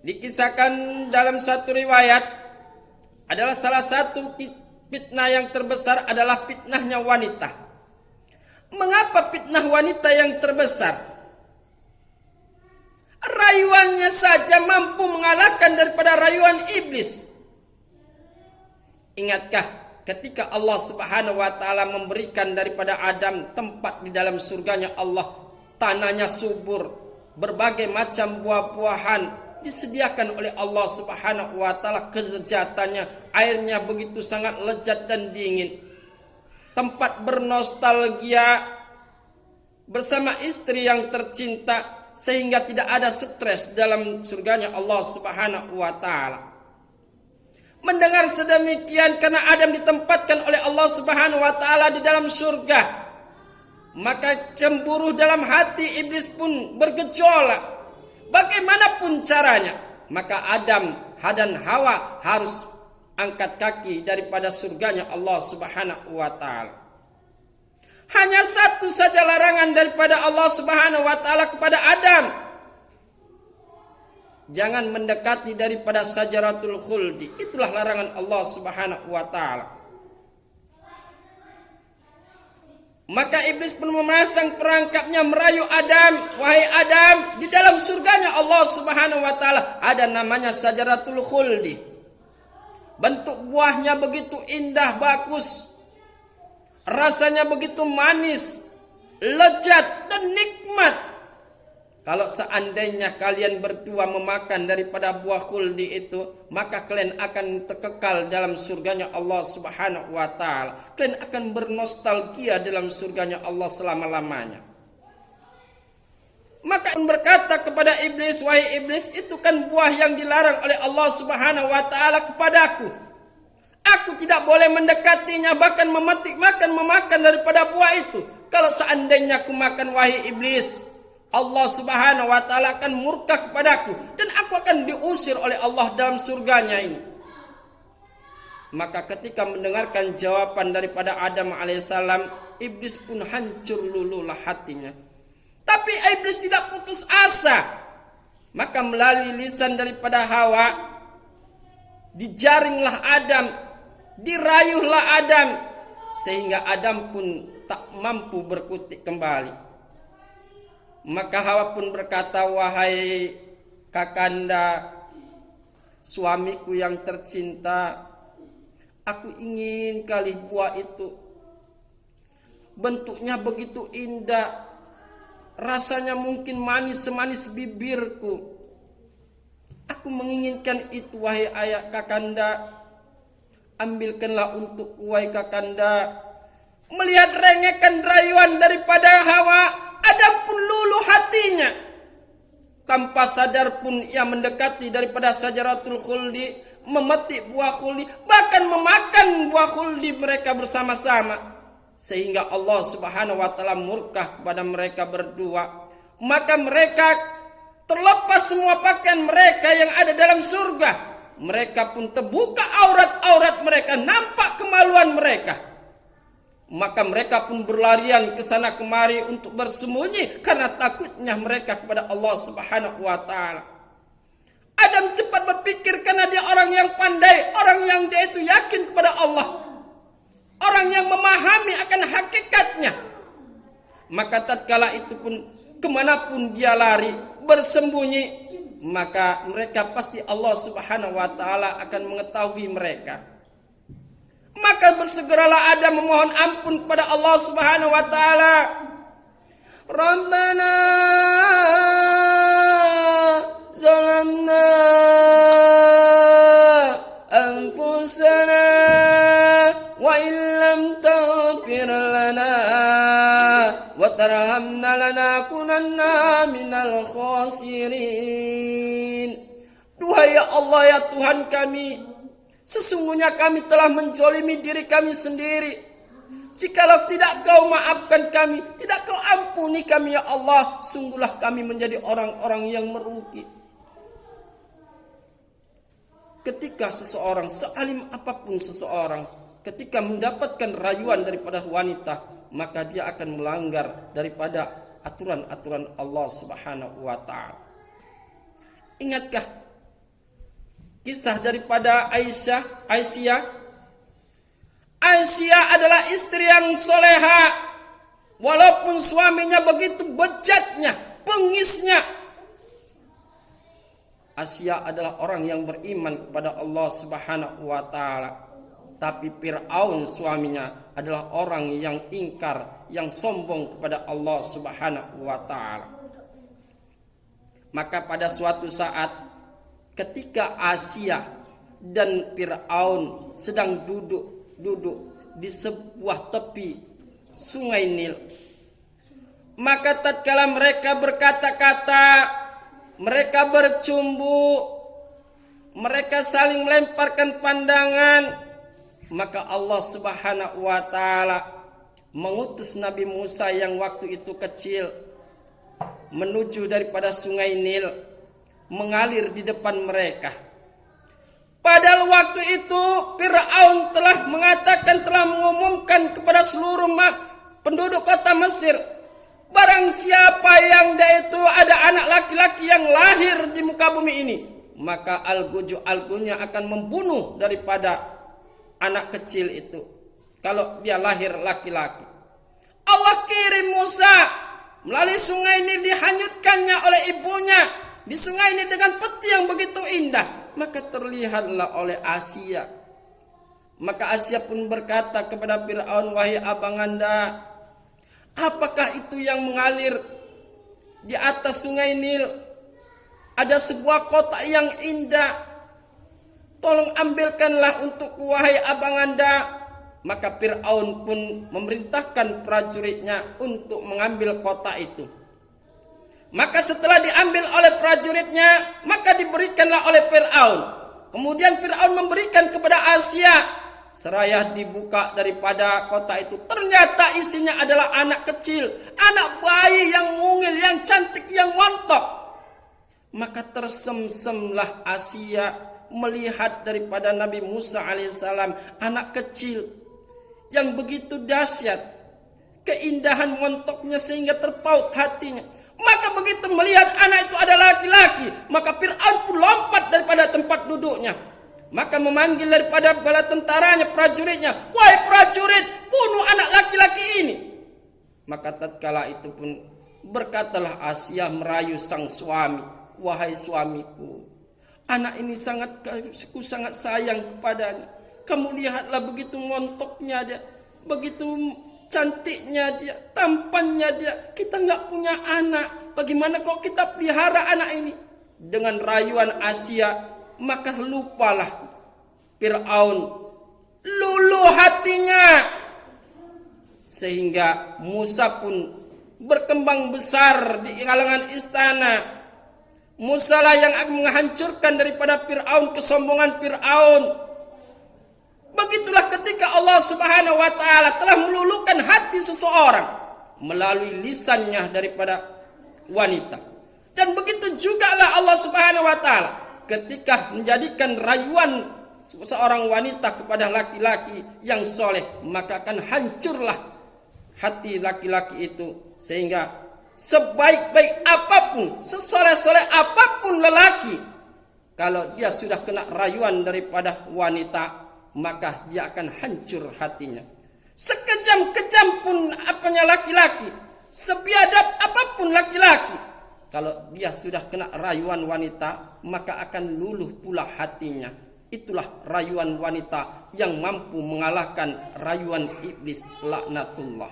Dikisahkan dalam satu riwayat adalah salah satu fitnah yang terbesar adalah fitnahnya wanita. Mengapa fitnah wanita yang terbesar? Rayuannya saja mampu mengalahkan daripada rayuan iblis. Ingatkah ketika Allah Subhanahu wa taala memberikan daripada Adam tempat di dalam surganya Allah, tanahnya subur, berbagai macam buah-buahan disediakan oleh Allah Subhanahu wa taala, kesejatannya, airnya begitu sangat lezat dan dingin. Tempat bernostalgia bersama istri yang tercinta sehingga tidak ada stres dalam surganya Allah Subhanahu wa taala. Mendengar sedemikian karena Adam ditempatkan oleh Allah Subhanahu wa taala di dalam surga, maka cemburu dalam hati iblis pun bergejolak. Bagaimanapun caranya, maka Adam dan Hawa harus angkat kaki daripada surganya Allah Subhanahu wa taala. Hanya satu saja larangan daripada Allah Subhanahu wa taala kepada Adam. Jangan mendekati daripada sajaratul khuldi. Itulah larangan Allah Subhanahu wa taala. Maka iblis pun memasang perangkapnya merayu Adam. Wahai Adam, di dalam surganya Allah Subhanahu wa taala ada namanya sajaratul khuldi. Bentuk buahnya begitu indah, bagus. Rasanya begitu manis, lezat dan nikmat. Kalau seandainya kalian berdua memakan daripada buah khuldi itu, maka kalian akan terkekal dalam surganya Allah Subhanahu wa taala. Kalian akan bernostalgia dalam surganya Allah selama-lamanya. Maka pun berkata kepada iblis, wahai iblis, itu kan buah yang dilarang oleh Allah Subhanahu wa taala kepadaku. Aku tidak boleh mendekatinya, bahkan memakan daripada buah itu. Kalau seandainya aku makan, wahai iblis, Allah Subhanahu wa taala akan murka kepadaku dan aku akan diusir oleh Allah dalam surganya ini. Maka ketika mendengarkan jawaban daripada Adam alaihissalam, iblis pun hancur lululah hatinya. Tapi iblis tidak putus asa. Maka melalui lisan daripada Hawa, dijaringlah Adam, dirayuhlah Adam, sehingga Adam pun tak mampu berkutik kembali. Maka Hawa pun berkata, wahai kakanda, suamiku yang tercinta, aku ingin kali buah itu. Bentuknya begitu indah, rasanya mungkin manis semanis bibirku. Aku menginginkan itu, wahai ayah kakanda. Ambilkanlah untuk wahai kakanda. Melihat rengekan rayuan daripada Hawa, Adam pun luluh hatinya. Tanpa sadar pun ia mendekati daripada sajaratul khuldi, memetik buah khuldi, bahkan memakan buah khuldi mereka bersama-sama. Sehingga Allah Subhanahu wa taala murka kepada mereka berdua. Maka mereka terlepas semua pakaian mereka yang ada dalam surga. Mereka pun terbuka aurat-aurat mereka, nampak kemaluan mereka. Maka mereka pun berlarian ke sana kemari untuk bersembunyi karena takutnya mereka kepada Allah Subhanahu wa taala. Adam cepat berpikir karena dia orang yang pandai, orang yang dia itu yakin kepada Allah, orang yang memahami akan hakikatnya. Maka tatkala itu pun kemanapun dia lari bersembunyi, maka mereka pasti Allah Subhanahu wa taala akan mengetahui mereka. Maka bersegeralah Adam memohon ampun kepada Allah Subhanahu wa taala. Rabbana zalamna anfusana wa illam taghfir lana wa tarhamna lanakunanna minal khasirin. Duhai ya Allah, ya Tuhan kami, sesungguhnya kami telah menzalimi diri kami sendiri. Jikalau tidak Kau maafkan kami, tidak Kau ampuni kami ya Allah, sungguhlah kami menjadi orang-orang yang merugi. Ketika seseorang, sealim apapun seseorang, ketika mendapatkan rayuan daripada wanita, maka dia akan melanggar daripada aturan-aturan Allah Subhanahu wa taala. Ingatkah kisah daripada Aisyah adalah istri yang soleha, walaupun suaminya begitu bejatnya, pengisnya. Aisyah adalah orang yang beriman kepada Allah Subhanahu wa taala. Tapi Fir'aun suaminya adalah orang yang ingkar, yang sombong kepada Allah Subhanahu wa taala. Maka pada suatu saat ketika Aisyah dan Fir'aun sedang duduk di sebuah tepi sungai Nil, maka tatkala mereka berkata-kata, mereka bercumbu, mereka saling melemparkan pandangan, maka Allah Subhanahu wa taala mengutus Nabi Musa yang waktu itu kecil menuju daripada sungai Nil, mengalir di depan mereka. Padahal waktu itu Fir'aun telah mengumumkan kepada seluruh penduduk kota Mesir, barang siapa yang dia itu ada anak laki-laki yang lahir di muka bumi ini, maka algunya akan membunuh daripada anak kecil itu kalau dia lahir laki-laki. Allah kirim Musa melalui sungai ini, dihanyutkannya oleh ibunya di sungai ini dengan peti yang begitu indah. Maka terlihatlah oleh Aisyah. Maka Aisyah pun berkata kepada Fir'aun, wahai abang anda, apakah itu yang mengalir di atas sungai Nil? Ada sebuah kota yang indah, tolong ambilkanlah untuk wahai abang anda. Maka Fir'aun pun memerintahkan prajuritnya untuk mengambil kota itu. Maka setelah diambil oleh prajuritnya, maka diberikanlah oleh Fir'aun. Kemudian Fir'aun memberikan kepada Aisyah. Seraya dibuka daripada kota itu, ternyata isinya adalah anak kecil, anak bayi yang mungil, yang cantik, yang montok. Maka tersemsemlah Aisyah melihat daripada Nabi Musa alaihissalam, anak kecil yang begitu dahsyat, keindahan montoknya sehingga terpaut hatinya. Maka begitu melihat anak itu adalah laki-laki, maka Fir'aun pun lompat daripada tempat duduknya. Maka memanggil daripada bala tentaranya, prajuritnya, wahai prajurit, bunuh anak laki-laki ini. Maka tatkala itu pun berkatalah Aisyah merayu sang suami, wahai suamiku, anak ini aku sangat sayang kepadanya. Kamu lihatlah begitu montoknya dia, begitu cantiknya dia, tampannya dia. Kita nggak punya anak, bagaimana kalau kita pelihara anak ini? Dengan rayuan Aisyah, maka lupalah Fir'aun, luluh hatinya, sehingga Musa pun berkembang besar di kalangan istana. Musa lah yang akan menghancurkan daripada Fir'aun, kesombongan Fir'aun. Begitulah ketika Allah Subhanahu wa taala telah meluluhkan hati seseorang melalui lisannya daripada wanita. Dan begitu jugalah Allah Subhanahu wa taala ketika menjadikan rayuan seorang wanita kepada laki-laki yang soleh, maka akan hancurlah hati laki-laki itu. Sehingga sebaik-baik apapun, sesoleh-soleh apapun lelaki, kalau dia sudah kena rayuan daripada wanita, maka dia akan hancur hatinya. Sekejam-kejam pun apanya laki-laki, sebiadab apapun laki-laki, kalau dia sudah kena rayuan wanita, maka akan luluh pula hatinya. Itulah rayuan wanita yang mampu mengalahkan rayuan iblis, laknatullah.